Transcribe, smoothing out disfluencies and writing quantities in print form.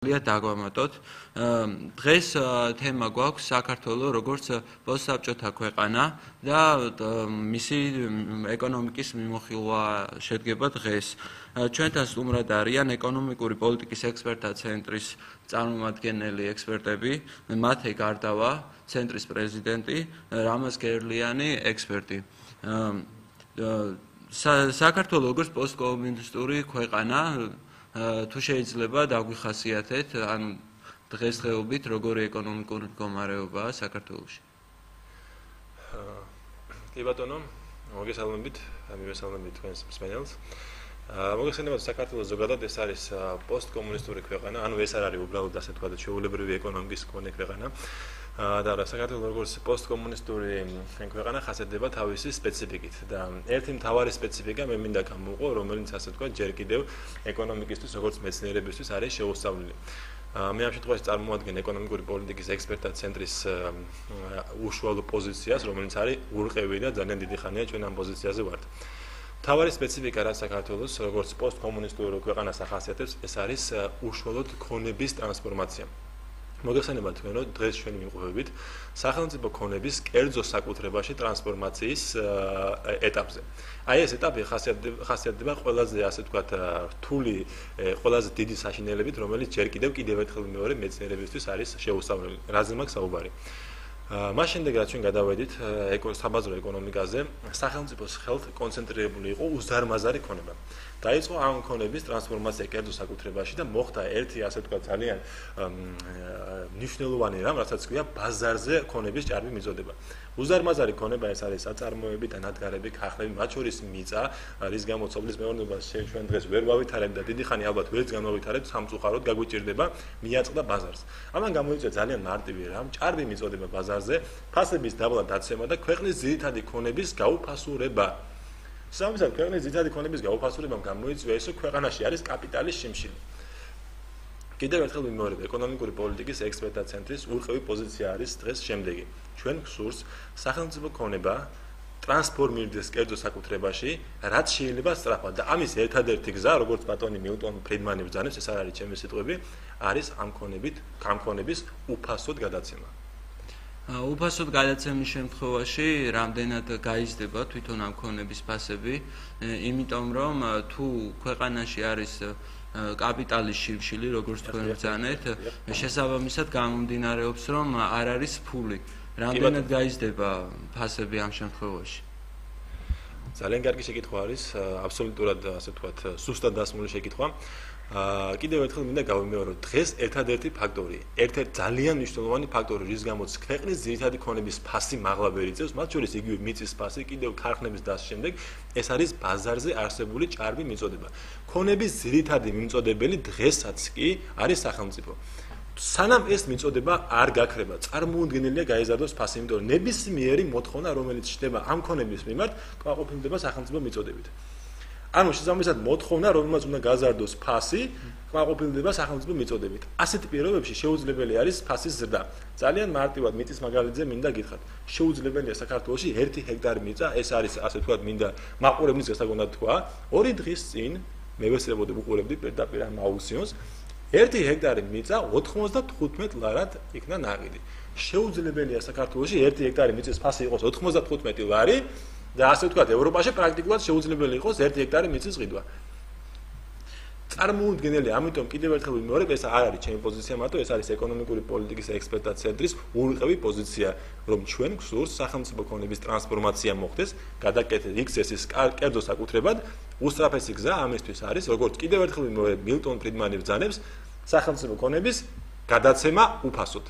დაგვამატოთ. დღეს თემა გვაქვს საქართველოს როგორც პოსტსაბჭოთა ქვეყანა და მისი ეკონომიკის მიმოხილვა შედგება დღეს. ჩვენთან სტუმრად არიან ეკონომიკური პოლიტიკის ექსპერტთა ცენტრის წარმომადგენელი ექსპერტები, მათი გარდავა ცენტრის პრეზიდენტი რამაზ გერლიანი ექსპერტი. საქართველოს როგორც პოსტკომუნისტური ქვეყანა თუ შეიძლება დაგვიხასიათეთ, ანუ დღესდღეობით როგორი ეკონომიკური მდგომარეობაა საქართველოში. კი ბატონო, მოგესალმებით, მივესალმებით თქვენს მსმენელს. მოგესალმებით, საქართველოს ზოგადად ეს არის პოსტკომუნისტური ქვეყანა, ანუ ეს არ არის უბრალოდ ასე თქვა ჩვეულებრივი ეკონომიკის მქონე ქვეყანა. და საქართველოს როგორც პოსტკომუნისტური ქვეყანა ხასიათდება თავისი სპეციფიკით და ერთი მთავარი სპეციფიკა მე მინდა გამოვყო, რომელიც ასე თქვა ჯერ კიდევ ეკონომიკისთვის როგორც მეცნიერებისთვის არის შეუსწავლელი. მე ამ შემთხვევაში წარმოადგენ ეკონომიკური პოლიტიკის ექსპერტთა ცენტრის უშუალო პოზიციას, რომელიც არის ურყევი და ძალიან დიდი ხანია ჩვენ ამ პოზიციაზე ვართ. მთავარი სპეციფიკა რაც საქართველოს როგორც პოსტკომუნისტური ქვეყანას ახასიათებს, ეს არის უშუალოდ ქონების ტრანსფორმაცია. მოგეხსენება თქვენ, რომ დღეს ჩვენ ვიმყოფებით სახელმწიფო ქონების კერძო საკუთრებაში ტრანსფორმაციის ეტაპზე. აი ეს ეტაპი ხასიათდება ყველაზე ასე ვთქვათ რთული, ყველაზე დიდი საშინელებით, რომელიც ჯერ კიდევ ერთხელ მეორე მეცნიერებისთვის არის შეუსწავლელი. რაზე მაქვს საუბარი? მას შემდეგ რაც ჩვენ გადავედით საბაზრო ეკონომიკაზე, სახელმწიფოს ხელთ კონცენტრირებული იყო უზარმაზარი ქონება. დაიწყო ამ ქონების ტრანსფორმაცია კერძო საკუთრებაში და მოხდა ერთი ასე ვთქვათ ძალიან მნიშვნელოვანი რამ, რასაც ქვია ბაზარზე ქონების ჭარბი მიწოდება. უზარმაზარი ქონება ეს არის საწარმოები და ნადგარები, ქახლები, მათ შორის მიწა, რის გამოც სოფლის მეურნეობას ჩვენ დღეს ვერ ვავითარებთ და დიდი ხანი ალბათ ვერც განვავითარებთ, სამწუხაროდ გაგვიჭირდება მიაწყდა ბაზარს. ამან გამოიწვია ძალიან მარტივი რამ, ჭარბი მიწოდება ბაზარზე, ფასების დაბლა დაცემა და ქვეყნის ძირითადი ქონების გაუფასურება. სამისად ქვეყნის ძირითადი ქონების გაუფასურებამ გამოიწვია ის, რომ ქვეყანაში არის კაპიტალის შიმშილი. კიდევ ერთხელ ვიმეორებ, ეკონომიკური პოლიტიკის ექსპერტთა ცენტრის ურყევი პოზიცია არის დღეს შემდეგი. ჩვენ გვსურს სახელმწიფო ქონება ტრანსფორმირდეს კერძო საკუთრებაში, რაც შეიძლება სწრაფად და ამის ერთადერთი გზა, როგორც ბატონი მილტონ ფრიდმანი ბრძანებს, ეს არ არის ჩემი სიტყვები, არის ამ ქონების უფასოდ გადაცემა. უფასოდ გადაცემის შემთხვევაში რამდენად გაიზრდება თვითონ ამ ქონების ფასები, იმიტომ რომ თუ ქვეყანაში არის კაპიტალის შიმშილი, როგორც თქვენ ბრძანეთ, შესაბამისად გამომდინარეობს, რომ არ არის ფული. რამდენად გაიზრდება ფასები ამ შემთხვევაში? ძალიან კარგი შეკითხვა არის, აბსოლუტურად ასე ვთქვათ, სუსტად დასმული შეკითხვა. კიდევ ერთხელ მინდა გავიმეორო, დღეს ერთადერთი ფაქტორი, ერთ-ერთი ძალიან მნიშვნელოვანი ფაქტორი, რის გამოც ქვეყნის ძირითადი ქონების ფასი მაღლა ვერ იწევს, მათ შორის იგივე მიწის ფასი, კიდევ ქარხნების დასის შემდეგ, ეს არის ბაზარზე არსებული ჭარბი მიწოდება. ქონების ძირითადი მიმწოდებელი დღესაც კი არის სახელმწიფო. სანამ ეს მიწოდება არ გაქრება, წარმოუდგენელია გაიზარდოს ფასი, იმიტომ რომ ნებისმიერი მოთხოვნა, რომელიც ჩნდება ამ ქონების მიმართ, კმაყოფილდება სახელმწიფო მიწოდებით. ანუ შესაბამისად მოთხოვნა, რომელმაც უნდა გაზარდოს ფასი, კმაყოფილდება სახელმწიფო მიწოდებით. ასეთი პირობებში შეუძლებელი არის ფასის ზრდა. ძალიან მარტივად მიწის მაგალითზე მინდა გითხრათ. შეუძლებელია საქართველოში 1 ჰექტარი მიწა, ეს არის ასე ვთქვათ, მინდა მაყურებლის გასაგონად თქვა, 2 დღის წინ მე ვესწრებოდი უყურებდი პირდაპირ ამ აუქციონს, 1 ჰექტარი მიწა 95 ლარად იქნა ნაყიდი. შეუძლებელია საქართველოში 1 ჰექტარი მიწის ფასი იყოს 95 ლარი. და ასე ვთქვათ, ევროპაში პრაქტიკულად შეუძლებელი იყოს 1 ჰექტარი მიწის ყიდვა. წარმოუდგენელია, ამიტომ კიდევ ერთხელ ვიმეორებ, ეს არ არის ჩემი პოზიცია მარტო, ეს არის ეკონომიკური პოლიტიკის ექსპერტთა ცენტრის ურყევი პოზიცია, რომ ჩვენ გვსურს სახელმწიფო ქონების ტრანსფორმაცია მოხდეს, გადაკეთდეს იქცეს ის კერძო საკუთრებად, უსწრაფესი გზა ამისთვის არის, როგორც კიდევ ერთხელ ვიმეორებ, მილტონ ფრიდმანი ბრძანებს, სახელმწიფო ქონების გადაცემა უფასოდ.